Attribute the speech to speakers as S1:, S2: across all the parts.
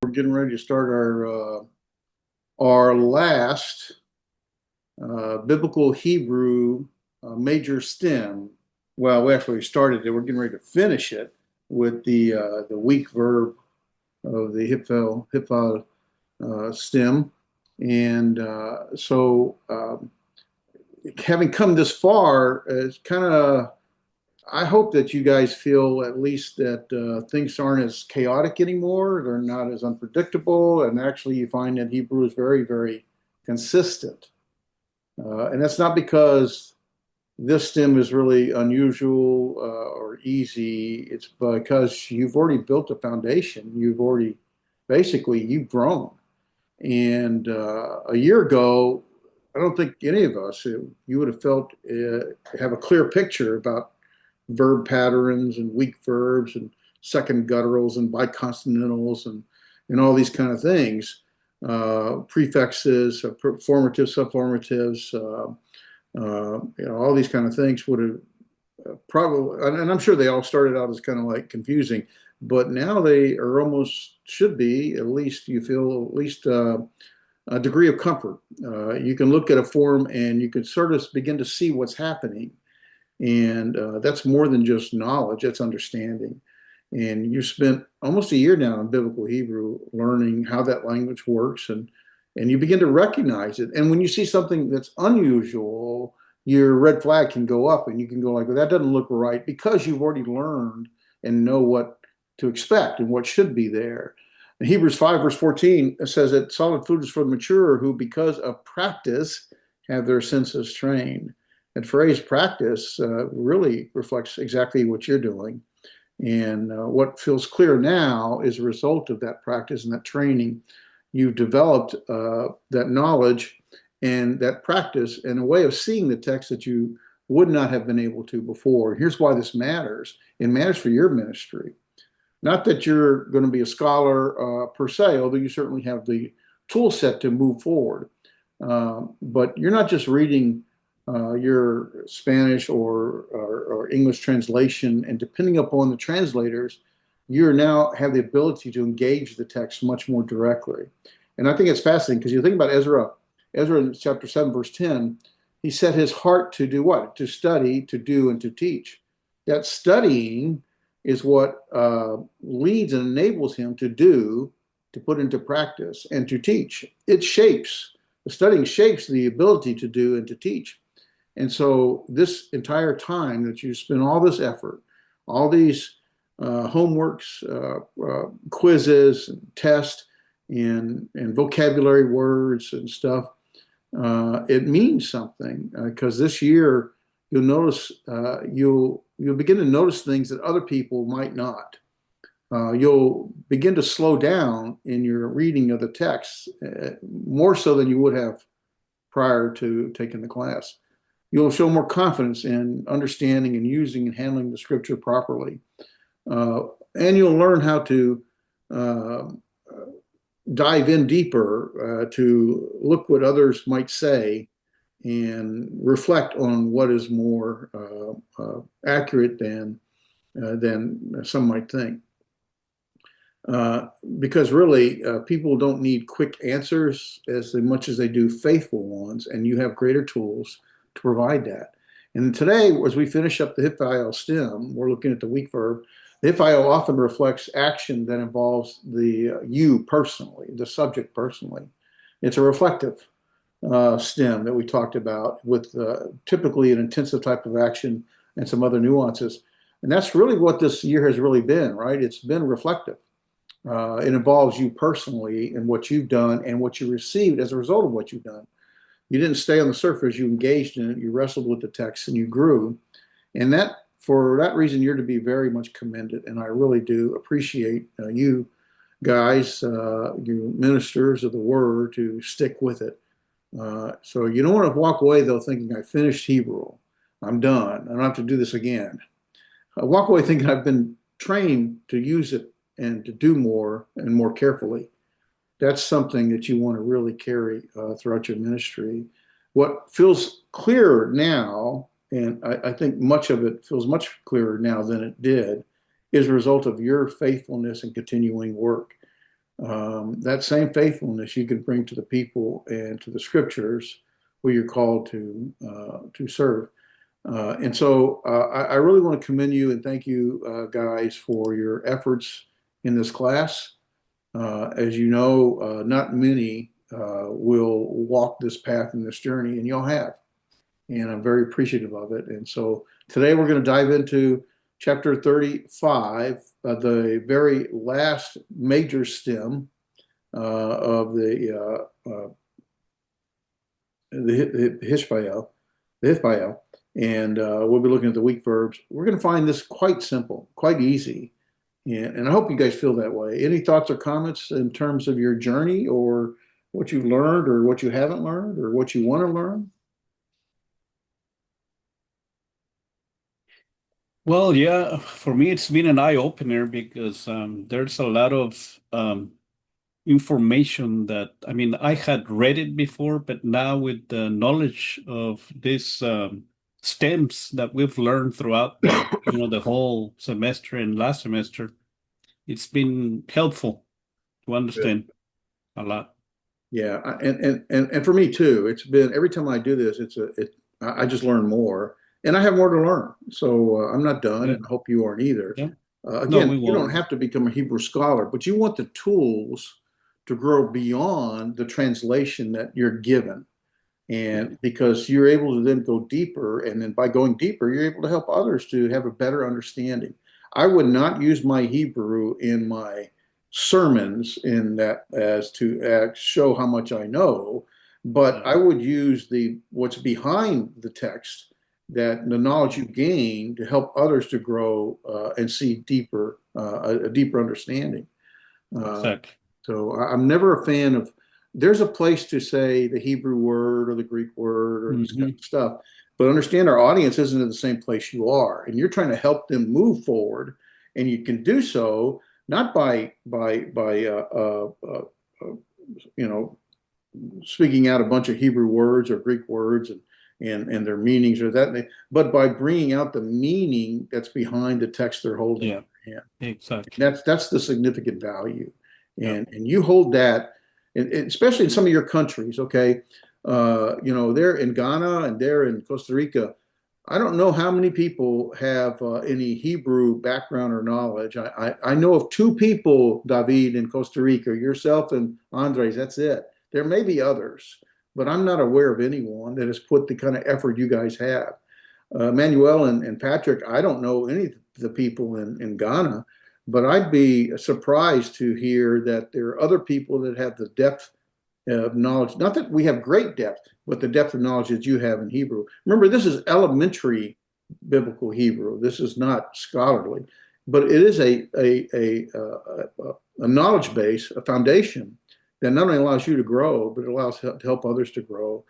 S1: We're getting ready to start our last biblical Hebrew major stem. Well, we actually started it. We're getting ready to finish it with the weak verb of the Hithpael stem, and having come this far, it's kind of I hope that you guys feel at least that things aren't as chaotic anymore. They're not as unpredictable. And actually, you find that Hebrew is very, very consistent. And that's not because this stem is really unusual or easy. It's because you've already built a foundation. You've grown. And a year ago, I don't think any of us, you would have felt, have a clear picture about verb patterns and weak verbs and second gutturals and biconsonantals and all these kind of things, prefixes, formative, subformatives, all these kind of things would have probably, and I'm sure they all started out as kind of like confusing, but now they are almost should be, at least you feel, at least a degree of comfort. You can look at a form and you can sort of begin to see what's happening. And that's more than just knowledge, that's understanding. And you spent almost a year now in biblical Hebrew learning how that language works, and you begin to recognize it. And when you see something that's unusual, your red flag can go up and you can go like, well, that doesn't look right, because you've already learned and know what to expect and what should be there. In Hebrews 5, verse 14, it says that solid food is for the mature who, because of practice, have their senses trained. And phrase practice really reflects exactly what you're doing. And what feels clear now is a result of that practice and that training. You've developed that knowledge and that practice and a way of seeing the text that you would not have been able to before. Here's why this matters. It matters for your ministry. Not that you're going to be a scholar per se, although you certainly have the tool set to move forward. But you're not just reading your Spanish or English translation, and depending upon the translators, you now have the ability to engage the text much more directly. And I think it's fascinating because you think about Ezra in chapter 7, verse 10, he set his heart to do what? To study, to do, and to teach. That studying is what leads and enables him to do, to put into practice, and to teach. The studying shapes the ability to do and to teach. And so this entire time that you spend all this effort, all these homeworks, quizzes, and tests, and vocabulary words and stuff, it means something, because this year you'll notice, you'll begin to notice things that other people might not. You'll begin to slow down in your reading of the text, more so than you would have prior to taking the class. You'll show more confidence in understanding and using and handling the scripture properly. And you'll learn how to dive in deeper, to look what others might say and reflect on what is more accurate than some might think. Because really, people don't need quick answers as much as they do faithful ones, and you have greater tools to provide that. And today, as we finish up the Hithpael stem, we're looking at the weak verb. The Hithpael often reflects action that involves the you personally, the subject personally. It's a reflective stem that we talked about with typically an intensive type of action and some other nuances. And that's really what this year has really been, right? It's been reflective. It involves you personally and what you've done and what you received as a result of what you've done. You didn't stay on the surface, you engaged in it, you wrestled with the text, and you grew. And for that reason, you're to be very much commended. And I really do appreciate you guys, you ministers of the word, to stick with it. So you don't want to walk away, though, thinking I finished Hebrew. I'm done. I don't have to do this again. Walk away thinking I've been trained to use it and to do more and more carefully. That's something that you want to really carry throughout your ministry. What feels clearer now, and I think much of it feels much clearer now than it did, is a result of your faithfulness and continuing work. that same faithfulness you can bring to the people and to the scriptures where you're called to serve. I really want to commend you and thank you, guys, for your efforts in this class. As you know, not many will walk this path and this journey, and y'all have. And I'm very appreciative of it. And so today we're going to dive into chapter 35, the very last major stem of the Hithpael, and we'll be looking at the weak verbs. We're going to find this quite simple, quite easy, and I hope you guys feel that way. Any thoughts or comments in terms of your journey, or what you've learned, or what you haven't learned, or what you want to learn?
S2: Well, yeah, for me, it's been an eye opener because there's a lot of information that, I mean, I had read it before, but now with the knowledge of these stems that we've learned throughout the whole semester and last semester, it's been helpful to understand a lot.
S1: Yeah, and for me too, it's been every time I do this, I just learn more, and I have more to learn. So I'm not done,
S2: Yeah,
S1: and I hope you aren't either.
S2: yeah. No,
S1: Again,
S2: we
S1: you don't
S2: won't.
S1: have to become a Hebrew scholar, but you want the tools to grow beyond the translation that you're given,
S2: Yeah,
S1: and because you're able to then go deeper, and then by going deeper, you're able to help others to have a better understanding. I would not use my Hebrew in my sermons in that as to show how much I know, but
S2: yeah,
S1: I would use the what's behind the text, that the knowledge
S2: yeah.
S1: you gain to help others to grow and see deeper, a deeper understanding. Uh,
S2: Exactly.
S1: I'm never a fan of, there's a place to say the Hebrew word or the Greek word or this kind
S2: Hmm.
S1: of stuff, but understand our audience isn't in the same place you are, and you're trying to help them move forward, and you can do so not by you know speaking out a bunch of Hebrew words or Greek words and their meanings or that, but by bringing out the meaning that's behind the text they're holding in
S2: Yeah,
S1: their hand.
S2: exactly.
S1: That's the significant value,
S2: Yeah.
S1: and you hold that, and especially in some of your countries. Okay, they're in Ghana and they're in Costa Rica. I don't know how many people have any Hebrew background or knowledge. I know of two people, David, in Costa Rica, yourself and Andres. That's it. There may be others, but I'm not aware of anyone that has put the kind of effort you guys have. Manuel and Patrick, I don't know any of the people in Ghana, but I'd be surprised to hear that there are other people that have the depth of knowledge. Not that we have great depth, but the depth of knowledge that you have in Hebrew. Remember, this is elementary biblical Hebrew. This is not scholarly, but it is a knowledge base, a foundation that not only allows you to grow, but it allows to help others to grow.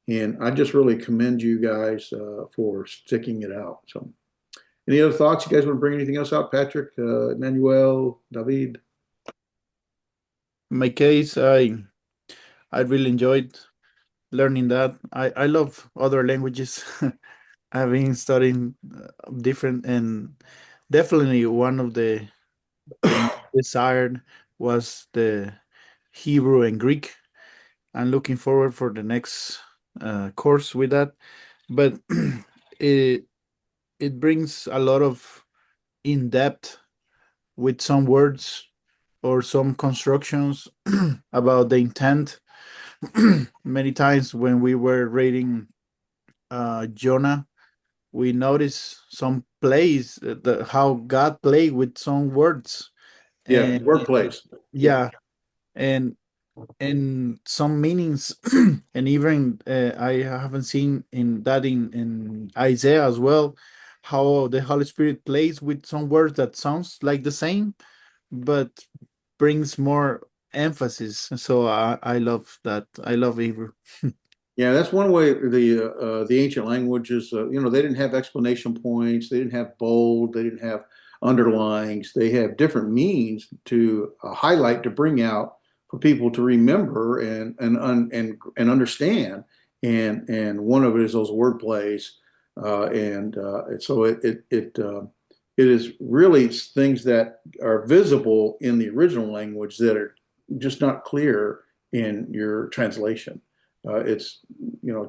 S1: And I just really commend you guys for sticking it out. So, any other thoughts? You guys want to bring anything else out? Patrick, Emmanuel, David?
S3: In my case, I really enjoyed learning that. I love other languages. I've been studying different, and definitely one of the most desired was the Hebrew and Greek. I'm looking forward for the next course with that. But it it brings a lot of in depth with some words or some constructions about the intent. Many times when we were reading Jonah, we noticed some plays, how God played with some words,
S1: Yeah,
S3: and
S1: word plays. Yeah.
S3: yeah, and and some meanings, and even I haven't seen in that in Isaiah as well, how the Holy Spirit plays with some words that sounds like the same, but brings more emphasis. So I love that. I love Hebrew.
S1: Yeah, that's one way the ancient languages, they didn't have explanation points, they didn't have bold, they didn't have underlines. They have different means to highlight, to bring out for people to remember and understand. And one of it is those word plays, and so it is really things that are visible in the original language that are just not clear in your translation.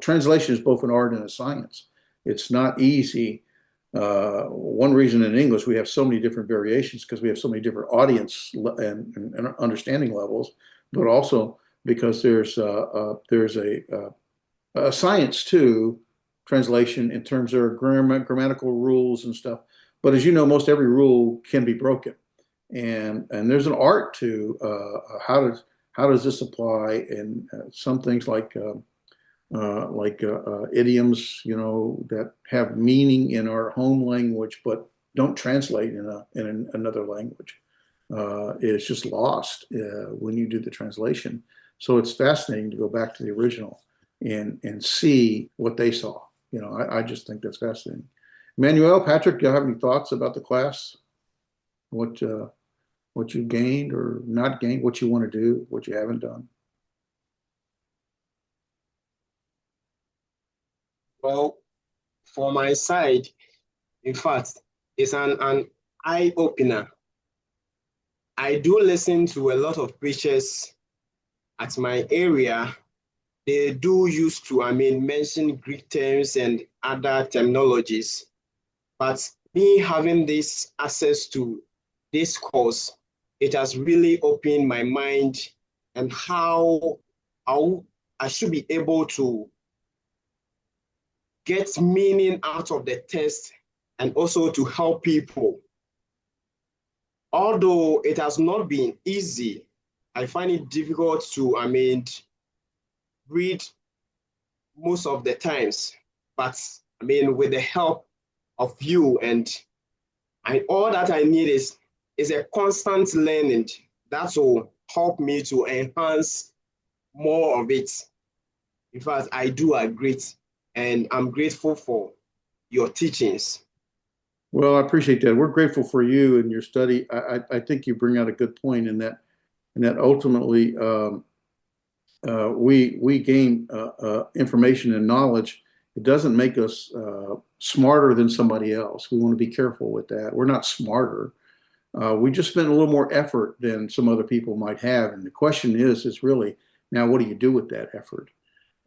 S1: Translation is both an art and a science. It's not easy. One reason in English we have so many different variations because we have so many different audience and understanding levels, but also because there's a science to translation in terms of grammatical rules and stuff. But as you know, most every rule can be broken, and there's an art to how does this apply, and some things like idioms, that have meaning in our home language but don't translate in another language. It's just lost when you do the translation. So it's fascinating to go back to the original and see what they saw. I just think that's fascinating. Manuel, Patrick, do you have any thoughts about the class? What you gained or not gained, what you want to do, what you haven't done?
S4: Well, for my side, in fact, it's an eye-opener. I do listen to a lot of preachers at my area. They do used to, mention Greek terms and other terminologies. But me having this access to this course, it has really opened my mind and how I should be able to get meaning out of the text and also to help people. Although it has not been easy, I find it difficult to, read most of the times. But with the help of you and all that I need is a constant learning that will help me to enhance more of it. In fact, I do agree, and I'm grateful for your teachings.
S1: Well, I appreciate that. We're grateful for you and your study. I think you bring out a good point in that ultimately we gain information and knowledge. It doesn't make us smarter than somebody else. We want to be careful with that. We're not smarter. We just spend a little more effort than some other people might have. And the question is really, now what do you do with that effort?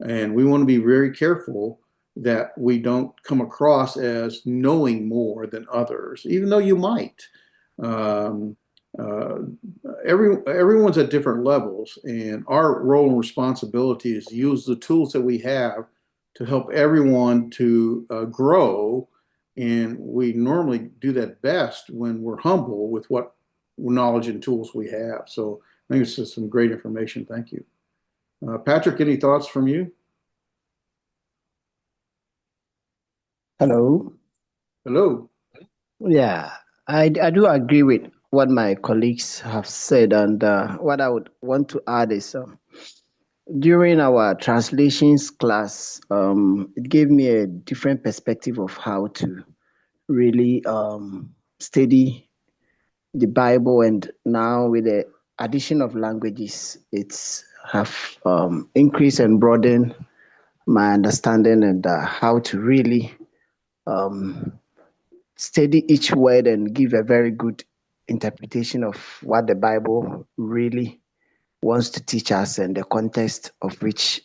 S1: And we want to be very careful that we don't come across as knowing more than others, even though you might. Everyone's at different levels, and our role and responsibility is to use the tools that we have to help everyone to grow. And we normally do that best when we're humble with what knowledge and tools we have. So I think this is some great information. Thank you. Patrick, any thoughts from you?
S5: Hello.
S1: Hello.
S5: Yeah, I do agree with what my colleagues have said, and what I would want to add is during our translations class, it gave me a different perspective of how to really study the Bible, and now with the addition of languages, it's have increased and broadened my understanding and how to really study each word and give a very good interpretation of what the Bible really wants to teach us and the context of which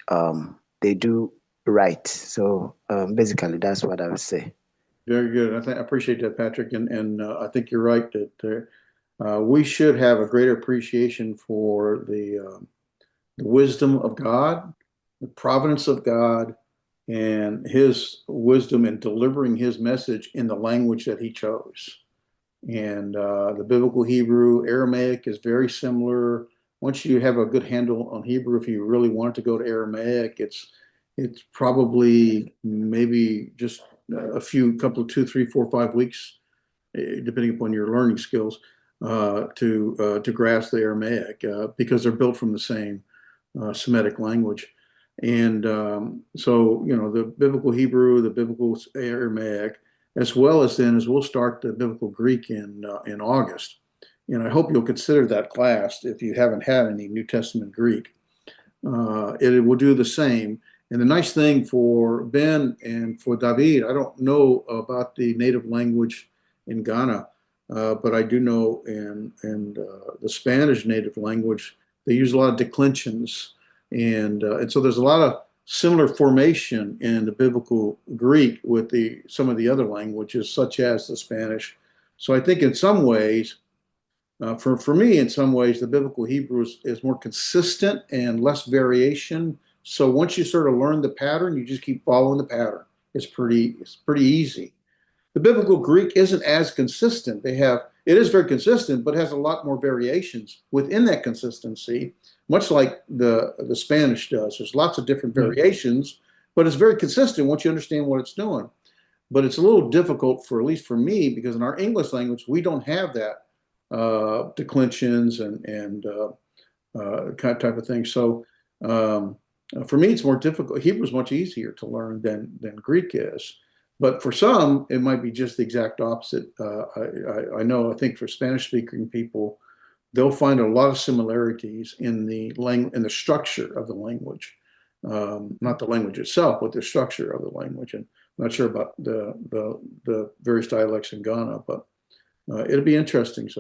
S5: they do write. So basically, that's what I would say.
S1: Very good. I appreciate that, Patrick, and I think you're right that we should have a greater appreciation for the wisdom of God, the providence of God, and His wisdom in delivering His message in the language that He chose. And the biblical Hebrew, Aramaic is very similar. Once you have a good handle on Hebrew, if you really want to go to Aramaic, it's probably maybe just a couple of 2, 3, 4, 5 weeks, depending upon your learning skills, to grasp the Aramaic because they're built from the same Semitic language. And so, the biblical Hebrew, the biblical Aramaic, as well as we'll start the biblical Greek in August. And I hope you'll consider that class if you haven't had any New Testament Greek. It will do the same. And the nice thing for Ben and for David, I don't know about the native language in Ghana, but I do know in the Spanish native language, They use a lot of declensions, and so there's a lot of similar formation in the biblical Greek with some of the other languages, such as the Spanish. So I think in some ways, for me, in some ways, the biblical Hebrew is more consistent and less variation. So once you sort of learn the pattern, you just keep following the pattern. It's pretty easy. The biblical Greek isn't as consistent. It is very consistent, but has a lot more variations within that consistency, much like the Spanish does. There's lots of different variations, but it's very consistent once you understand what it's doing. But it's a little difficult at least for me, because in our English language, we don't have that declensions and kind of type of thing. So for me, it's more difficult. Hebrew is much easier to learn than Greek is. But for some, it might be just the exact opposite. I think for Spanish-speaking people, they'll find a lot of similarities in the structure of the language, not the language itself, but the structure of the language. And I'm not sure about the various dialects in Ghana, but it'll be interesting. So